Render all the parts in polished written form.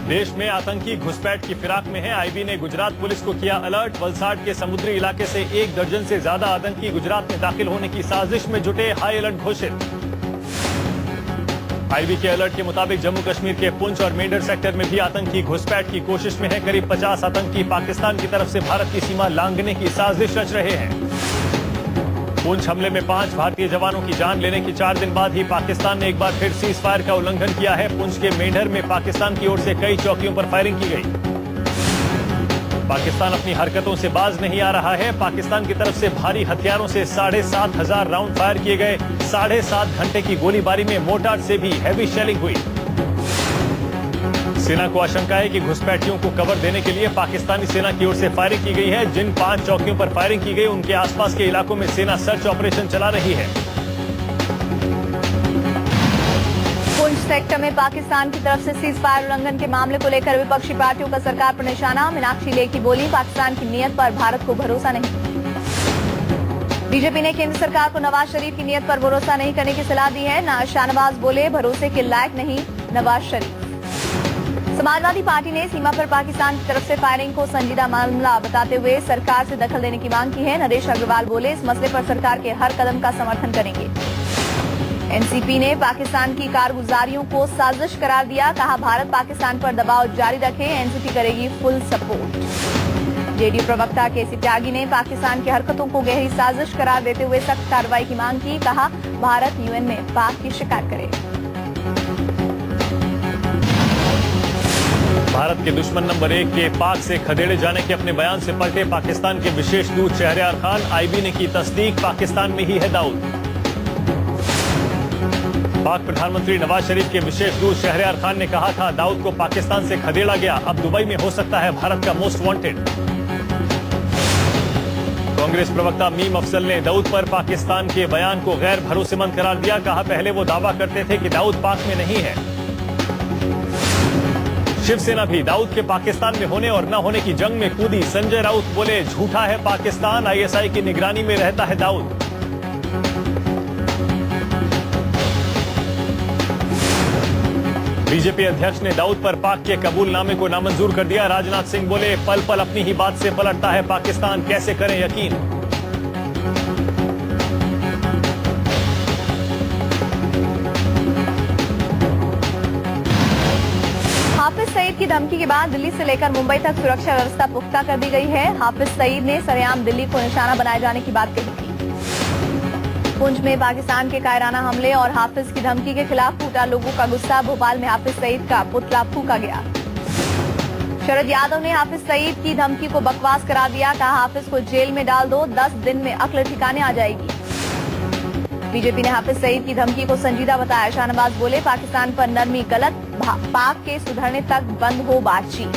देश में आतंकी घुसपैठ की फिराक में है। आईबी ने गुजरात पुलिस को किया अलर्ट। वलसाड के समुद्री इलाके से 1 दर्जन से ज्यादा आतंकी गुजरात में दाखिल होने की साजिश में जुटे, हाई अलर्ट घोषित। आईबी के अलर्ट के मुताबिक जम्मू कश्मीर के पुंछ और मेंढर सेक्टर में भी आतंकी घुसपैठ की कोशिश में है। करीब 50 आतंकी पाकिस्तान की तरफ से भारत की सीमा लांघने की साजिश रच रहे हैं। पुंछ हमले में 5 भारतीय जवानों की जान लेने के 4 दिन बाद ही पाकिस्तान ने एक बार फिर सीज फायर का उल्लंघन किया है। पुंछ के मेंढर में पाकिस्तान की ओर से कई चौकियों पर फायरिंग की गई। पाकिस्तान अपनी हरकतों से बाज नहीं आ रहा है। पाकिस्तान की तरफ से भारी हथियारों से 7,500 राउंड फायर किए गए। 7.5 घंटे की गोलीबारी में मोर्टार से भी हैवी शेलिंग हुई। सेना को आशंका है कि घुसपैठियों को कवर देने के लिए पाकिस्तानी सेना की ओर से फायरिंग की गई है। जिन 5 चौकियों पर फायरिंग की गई उनके आसपास के इलाकों में सेना सर्च ऑपरेशन चला रही है। पुंछ सेक्टर में पाकिस्तान की तरफ से सीज फायर उल्लंघन के मामले को लेकर विपक्षी पार्टियों का सरकार पर निशाना। मीनाक्षी लेखी बोली, पाकिस्तान की नीयत पर भारत को भरोसा नहीं। बीजेपी ने केंद्र सरकार को नवाज शरीफ की नीयत पर भरोसा नहीं करने की सलाह दी है। शाहनवाज बोले, भरोसे के लायक नहीं नवाज शरीफ। समाजवादी पार्टी ने सीमा पर पाकिस्तान की तरफ से फायरिंग को संजीदा मामला बताते हुए सरकार से दखल देने की मांग की है। नरेश अग्रवाल बोले, इस मसले पर सरकार के हर कदम का समर्थन करेंगे। एनसीपी ने पाकिस्तान की कारगुजारियों को साजिश करार दिया। कहा, भारत पाकिस्तान पर दबाव जारी रखे, एनसीपी करेगी फुल सपोर्ट। जेडीयू प्रवक्ता केसी त्यागी ने पाकिस्तान की हरकतों को गहरी साजिश करार देते हुए सख्त कार्रवाई की मांग की। कहा, भारत यूएन में पाक की शिकायत करे। भारत के दुश्मन नंबर 1 के पाक से खदेड़े जाने के अपने बयान से पलटे पाकिस्तान के विशेष दूत शहरयार खान। आईबी ने की तस्दीक, पाकिस्तान में ही है दाऊद। पाक प्रधानमंत्री नवाज शरीफ के विशेष दूत शहरयार खान ने कहा था, दाऊद को पाकिस्तान से खदेड़ा गया, अब दुबई में हो सकता है भारत का मोस्ट वांटेड। कांग्रेस प्रवक्ता मीम अफजल ने दाऊद पर पाकिस्तान के बयान को गैर भरोसेमंद करार दिया। कहा, पहले वो दावा करते थे कि दाऊद पाक में नहीं है। शिवसेना भी दाऊद के पाकिस्तान में होने और न होने की जंग में कूदी। संजय राउत बोले, झूठा है पाकिस्तान, आईएसआई की निगरानी में रहता है दाऊद। बीजेपी अध्यक्ष ने दाऊद पर पाक के कबूलनामे को नामंजूर कर दिया। राजनाथ सिंह बोले, पल पल अपनी ही बात से पलटता है पाकिस्तान, कैसे करें यकीन। हाफिज सईद की धमकी के बाद दिल्ली से लेकर मुंबई तक सुरक्षा व्यवस्था पुख्ता कर दी गई है। हाफिज सईद ने सरेआम दिल्ली को निशाना बनाए जाने की बात कही थी। पुंछ में पाकिस्तान के कायराना हमले और हाफिज की धमकी के खिलाफ फूटा लोगों का गुस्सा। भोपाल में हाफिज सईद का पुतला फूका गया। शरद यादव ने हाफिज सईद की धमकी को बकवास करार दिया। कहा, हाफिज को जेल में डाल दो, 10 दिन में अक्ल ठिकाने आ जाएगी। बीजेपी ने हाफिज सईद की धमकी को संजीदा बताया। शाहनवाज बोले, पाकिस्तान पर नरमी गलत, पाक के सुधरने तक बंद हो बातचीत।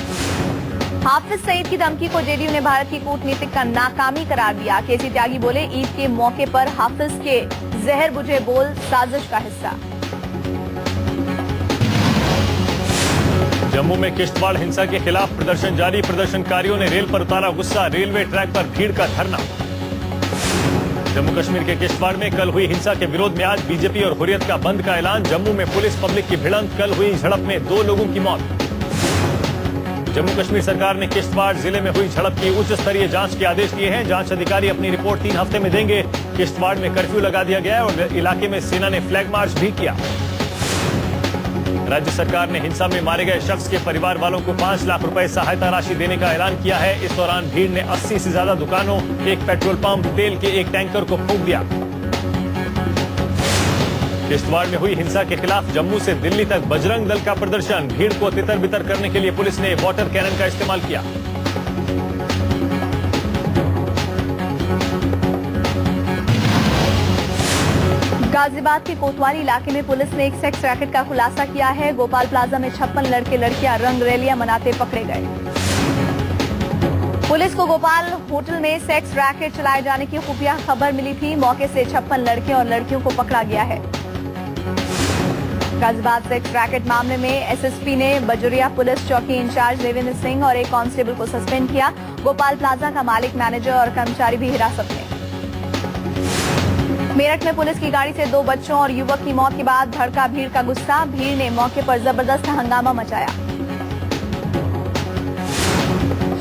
हाफिज सईद की धमकी को जेडीयू ने भारत की कूटनीतिक का नाकामी करार दिया। केसी त्यागी बोले, ईद के मौके पर हाफिज के जहर बुझे बोल साजिश का हिस्सा। जम्मू में किश्तवाड़ हिंसा के खिलाफ प्रदर्शन जारी। प्रदर्शनकारियों ने रेल पर उतारा गुस्सा। रेलवे ट्रैक पर भीड़ का धरना। जम्मू कश्मीर के किश्तवाड़ में कल हुई हिंसा के विरोध में आज बीजेपी और हुर्रियत का बंद का ऐलान। जम्मू में पुलिस पब्लिक की भिड़ंत, कल हुई झड़प में 2 लोगों की मौत। जम्मू कश्मीर सरकार ने किश्तवाड़ जिले में हुई झड़प की उच्च स्तरीय जांच के आदेश दिए हैं। जांच अधिकारी अपनी रिपोर्ट 3 हफ्ते में देंगे। किश्तवाड़ में कर्फ्यू लगा दिया गया है और इलाके में सेना ने फ्लैग मार्च भी किया। राज्य सरकार ने हिंसा में मारे गए शख्स के परिवार वालों को 5 लाख रुपए सहायता राशि देने का ऐलान किया है। इस दौरान भीड़ ने 80 से ज्यादा दुकानों, 1 पेट्रोल पंप, तेल के 1 टैंकर को फूंक दिया। किश्तवाड़ में हुई हिंसा के खिलाफ जम्मू से दिल्ली तक बजरंग दल का प्रदर्शन। भीड़ को तितर बितर करने के लिए पुलिस ने वाटर कैनन का इस्तेमाल किया। गाजियाबाद के कोतवाली इलाके में पुलिस ने एक सेक्स रैकेट का खुलासा किया है। गोपाल प्लाजा में 56 लड़के लड़कियां रंग रैलियां मनाते पकड़े गए। पुलिस को गोपाल होटल में सेक्स रैकेट चलाए जाने की खुफिया खबर मिली थी। मौके से 56 लड़के और लड़कियों को पकड़ा गया है। गाजियाबाद सेक्स रैकेट मामले में एसएसपी ने बजुरिया पुलिस चौकी इंचार्ज देवेंद्र सिंह और एक कांस्टेबल को सस्पेंड किया। गोपाल प्लाजा का मालिक, मैनेजर और कर्मचारी भी हिरासत में। मेरठ में पुलिस की गाड़ी से 2 बच्चों और युवक की मौत के बाद भड़का भीड़ का गुस्सा। भीड़ ने मौके पर जबरदस्त हंगामा मचाया।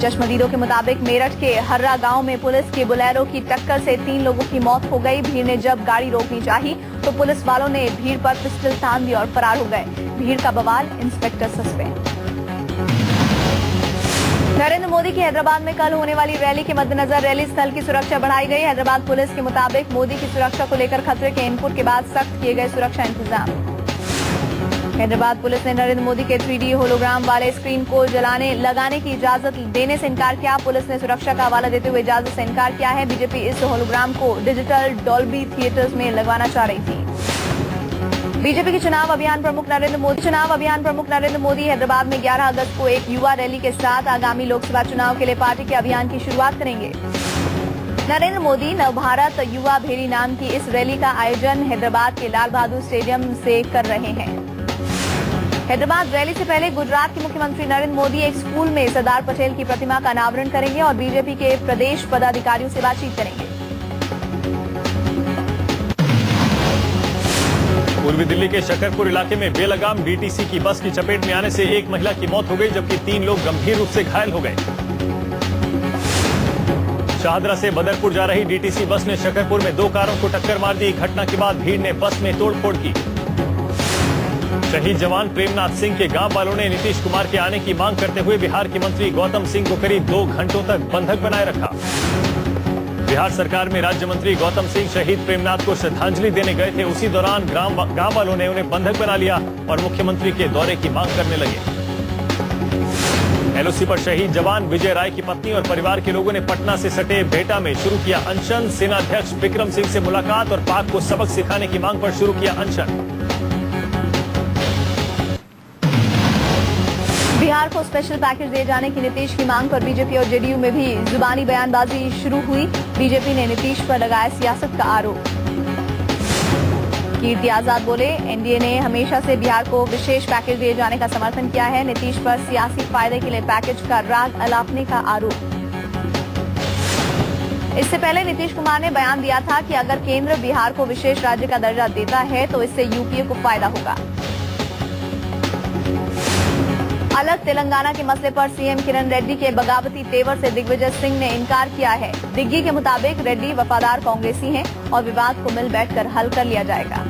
चश्मदीदों के मुताबिक मेरठ के हर्रा गांव में पुलिस के बोलेरो की टक्कर से 3 लोगों की मौत हो गई। भीड़ ने जब गाड़ी रोकनी चाही तो पुलिस वालों ने भीड़ पर पिस्टल तान दी और फरार हो गए। भीड़ का बवाल, इंस्पेक्टर सस्पेंड। नरेंद्र मोदी की हैदराबाद में कल होने वाली रैली के मद्देनजर रैली स्थल की सुरक्षा बढ़ाई गई। हैदराबाद पुलिस के मुताबिक मोदी की सुरक्षा को लेकर खतरे के इनपुट के बाद सख्त किए गए सुरक्षा इंतजाम। हैदराबाद पुलिस ने नरेंद्र मोदी के 3D होलोग्राम वाले स्क्रीन को लगाने की इजाजत देने से इनकार किया। पुलिस ने सुरक्षा का हवाला देते हुए इजाजत से इनकार किया है। बीजेपी इस होलोग्राम को डिजिटल डॉल्बी थिएटर्स में लगवाना चाह रही थी। बीजेपी के चुनाव अभियान प्रमुख नरेंद्र मोदी हैदराबाद में 11 अगस्त को एक युवा रैली के साथ आगामी लोकसभा चुनाव के लिए पार्टी के अभियान की शुरुआत करेंगे। नरेंद्र मोदी नवभारत युवा भेरी नाम की इस रैली का आयोजन हैदराबाद के लाल बहादुर स्टेडियम से कर रहे हैं। हैदराबाद रैली से पहले गुजरात के मुख्यमंत्री नरेंद्र मोदी एक स्कूल में सरदार पटेल की प्रतिमा का अनावरण करेंगे और बीजेपी के प्रदेश पदाधिकारियों से बातचीत करेंगे। पूर्वी दिल्ली के शकरपुर इलाके में बेलगाम डीटीसी की बस की चपेट में आने से एक महिला की मौत हो गई, जबकि 3 लोग गंभीर रूप से घायल हो गए। शाहदरा से बदरपुर जा रही डीटीसी बस ने शकरपुर में 2 कारों को टक्कर मार दी। घटना के बाद भीड़ ने बस में तोड़फोड़ की। शहीद जवान प्रेमनाथ सिंह के गांव वालों ने नीतीश कुमार के आने की मांग करते हुए बिहार के मंत्री गौतम सिंह को करीब 2 घंटों तक बंधक बनाए रखा। बिहार सरकार में राज्य मंत्री गौतम सिंह शहीद प्रेमनाथ को श्रद्धांजलि देने गए थे। उसी दौरान गांव वालों ने उन्हें बंधक बना लिया और मुख्यमंत्री के दौरे की मांग करने लगे। एलओसी पर शहीद जवान विजय राय की पत्नी और परिवार के लोगों ने पटना से सटे बेटा में शुरू किया अनशन। सेनाध्यक्ष विक्रम सिंह से मुलाकात और पाक को सबक सिखाने की मांग पर शुरू किया अनशन। बिहार को स्पेशल पैकेज दिए जाने की नीतीश की मांग पर बीजेपी और जेडीयू में भी जुबानी बयानबाजी शुरू हुई। बीजेपी ने नीतीश पर लगाया सियासत का आरोप। कीर्ति आजाद बोले, एनडीए ने हमेशा से बिहार को विशेष पैकेज दिए जाने का समर्थन किया है। नीतीश पर सियासी फायदे के लिए पैकेज का राग अलापने का आरोप। इससे पहले नीतीश कुमार ने बयान दिया था कि अगर केंद्र बिहार को विशेष राज्य का दर्जा देता है तो इससे यूपीए को फायदा होगा। अलग तेलंगाना के मसले पर सीएम किरण रेड्डी के बगावती तेवर से दिग्विजय सिंह ने इनकार किया है। दिग्गी के मुताबिक रेड्डी वफादार कांग्रेसी हैं और विवाद को मिल बैठकर हल कर लिया जाएगा।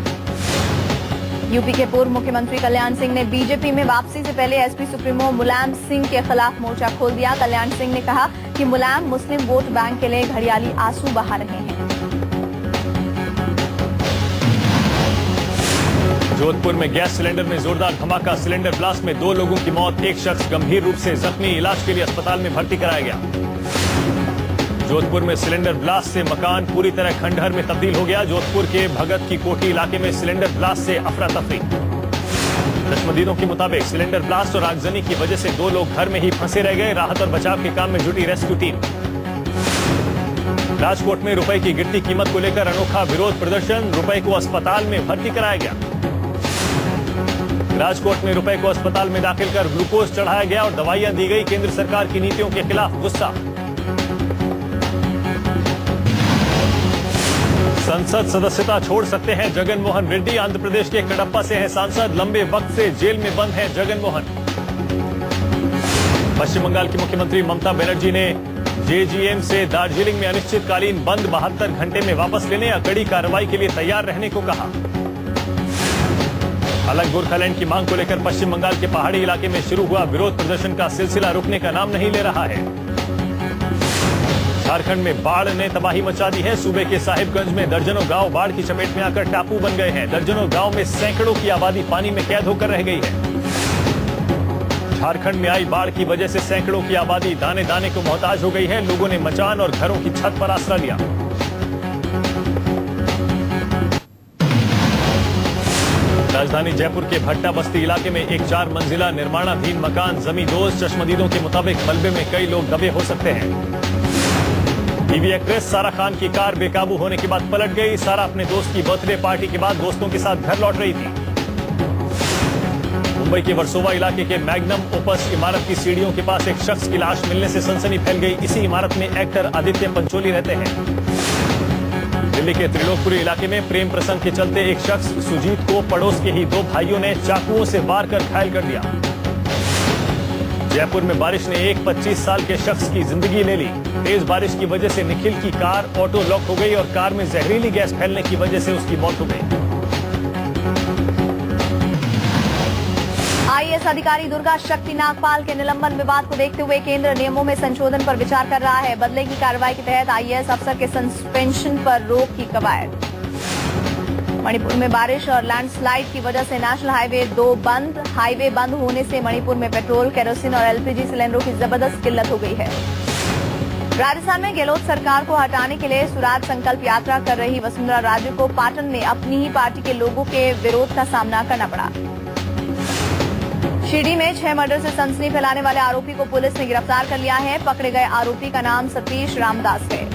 यूपी के पूर्व मुख्यमंत्री कल्याण सिंह ने बीजेपी में वापसी से पहले एसपी सुप्रीमो मुलायम सिंह के खिलाफ मोर्चा खोल दिया। कल्याण सिंह ने कहा कि मुलायम मुस्लिम वोट बैंक के लिए घड़ियाली आंसू बहा रहे हैं। जोधपुर में गैस सिलेंडर में जोरदार धमाका, सिलेंडर ब्लास्ट में 2 लोगों की मौत, एक शख्स गंभीर रूप से जख्मी, इलाज के लिए अस्पताल में भर्ती कराया गया। जोधपुर में सिलेंडर ब्लास्ट से मकान पूरी तरह खंडहर में तब्दील हो गया। जोधपुर के भगत की कोठी इलाके में सिलेंडर ब्लास्ट से अफरा तफरी। चश्मदीदों के मुताबिक सिलेंडर ब्लास्ट और आगजनी की वजह से 2 लोग घर में ही फंसे रह गए। राहत और बचाव के काम में जुटी रेस्क्यू टीम। राजकोट में रुपए की गिरती कीमत को लेकर अनोखा विरोध प्रदर्शन, रुपए को अस्पताल में भर्ती कराया गया। राजकोट में रुपए को अस्पताल में दाखिल कर ग्लूकोज चढ़ाया गया और दवाइयां दी गई। केंद्र सरकार की नीतियों के खिलाफ गुस्सा। संसद सदस्यता छोड़ सकते हैं जगन मोहन रेड्डी, आंध्र प्रदेश के कडप्पा से हैं सांसद, लंबे वक्त से जेल में बंद हैं जगन मोहन। पश्चिम बंगाल की मुख्यमंत्री ममता बनर्जी ने जेजीएम से दार्जिलिंग में अनिश्चितकालीन बंद 72 घंटे में वापस लेने या कड़ी कार्रवाई के लिए तैयार रहने को कहा। अलग गोरखालैंड की मांग को लेकर पश्चिम बंगाल के पहाड़ी इलाके में शुरू हुआ विरोध प्रदर्शन का सिलसिला रुकने का नाम नहीं ले रहा है। झारखंड में बाढ़ ने तबाही मचा दी है। सूबे के साहिबगंज में दर्जनों गांव बाढ़ की चपेट में आकर टापू बन गए हैं। दर्जनों गांव में सैकड़ों की आबादी पानी में कैद होकर रह गई है। झारखंड में आई बाढ़ की वजह से सैकड़ों की आबादी दाने दाने को मोहताज हो गई है। लोगों ने मचान और घरों की छत पर आसरा लिया। राजधानी जयपुर के भट्टा बस्ती इलाके में एक 4 मंजिला निर्माणाधीन मकान जमींदोज। चश्मदीदों के मुताबिक मलबे में कई लोग दबे हो सकते हैं। टीवी एक्ट्रेस सारा खान की कार बेकाबू होने के बाद पलट गई। सारा अपने दोस्त की बर्थडे पार्टी के बाद दोस्तों के साथ घर लौट रही थी। मुंबई के वर्सोवा इलाके के मैग्नम ओपस इमारत की सीढ़ियों के पास एक शख्स की लाश मिलने से सनसनी फैल गई। इसी इमारत में एक्टर आदित्य पंचोली रहते हैं। दिल्ली के त्रिलोकपुरी इलाके में प्रेम प्रसंग के चलते एक शख्स सुजीत को पड़ोस के ही 2 भाइयों ने चाकुओं से वार कर घायल कर दिया। जयपुर में बारिश ने एक 25 साल के शख्स की जिंदगी ले ली। तेज बारिश की वजह से निखिल की कार ऑटो लॉक हो गई और कार में जहरीली गैस फैलने की वजह से उसकी मौत हो गई। आईएएस अधिकारी दुर्गा शक्ति नागपाल के निलंबन विवाद को देखते हुए केंद्र नियमों में संशोधन पर विचार कर रहा है। बदले की कार्रवाई के तहत आईएएस अफसर के सस्पेंशन पर रोक की कवायद। मणिपुर में बारिश और लैंडस्लाइड की वजह से नेशनल हाईवे 2 बंद। हाईवे बंद होने से मणिपुर में पेट्रोल, केरोसिन और एलपीजी सिलेंडरों की जबरदस्त किल्लत हो गई है। राजस्थान में गहलोत सरकार को हटाने के लिए स्वराज संकल्प यात्रा कर रही वसुंधरा राजे को पाटन में अपनी ही पार्टी के लोगों के विरोध का सामना करना पड़ा। शिरडी में 6 मर्डर से सनसनी फैलाने वाले आरोपी को पुलिस ने गिरफ्तार कर लिया है। पकड़े गए आरोपी का नाम सतीश रामदास है।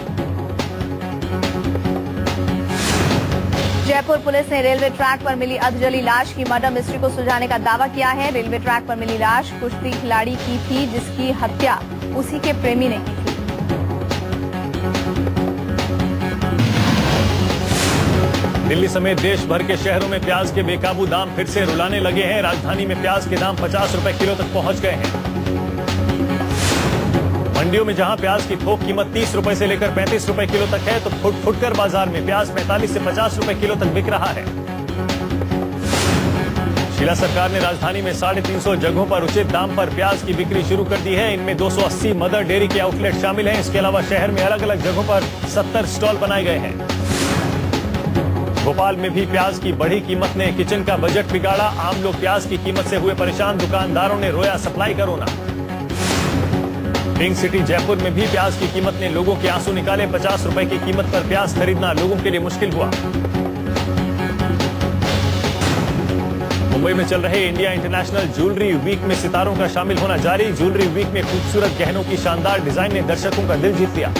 जयपुर पुलिस ने रेलवे ट्रैक पर मिली अधजली लाश की मर्डर मिस्ट्री को सुलझाने का दावा किया है। रेलवे ट्रैक पर मिली लाश कुश्ती खिलाड़ी की थी, जिसकी हत्या उसी के प्रेमी ने की थी। दिल्ली समेत देश भर के शहरों में प्याज के बेकाबू दाम फिर से रुलाने लगे हैं। राजधानी में प्याज के दाम 50 रुपए किलो तक पहुंच गए हैं। मंडियों में जहां प्याज की थोक कीमत 30 रुपए से लेकर 35 रुपए किलो तक है, तो फुटकर बाजार में प्याज 45 से 50 रुपए किलो तक बिक रहा है। शीला सरकार ने राजधानी में 350 जगहों पर उचित दाम पर प्याज की बिक्री शुरू कर दी है। इनमें 280 मदर डेयरी के आउटलेट शामिल हैं। इसके अलावा शहर में अलग अलग जगहों पर 70 स्टॉल बनाए गए हैं। भोपाल में भी प्याज की बढ़ी कीमत ने किचन का बजट बिगाड़ा। आम लोग प्याज की कीमत से हुए परेशान, दुकानदारों ने रोया सप्लाई का रोना। पिंक सिटी जयपुर में भी प्याज की कीमत ने लोगों के आंसू निकाले। 50 रुपए की कीमत पर प्याज खरीदना लोगों के लिए मुश्किल हुआ। मुंबई में चल रहे इंडिया इंटरनेशनल ज्वेलरी वीक में सितारों का शामिल होना जारी। ज्वेलरी वीक में खूबसूरत गहनों की शानदार डिजाइन ने दर्शकों का दिल जीत लिया।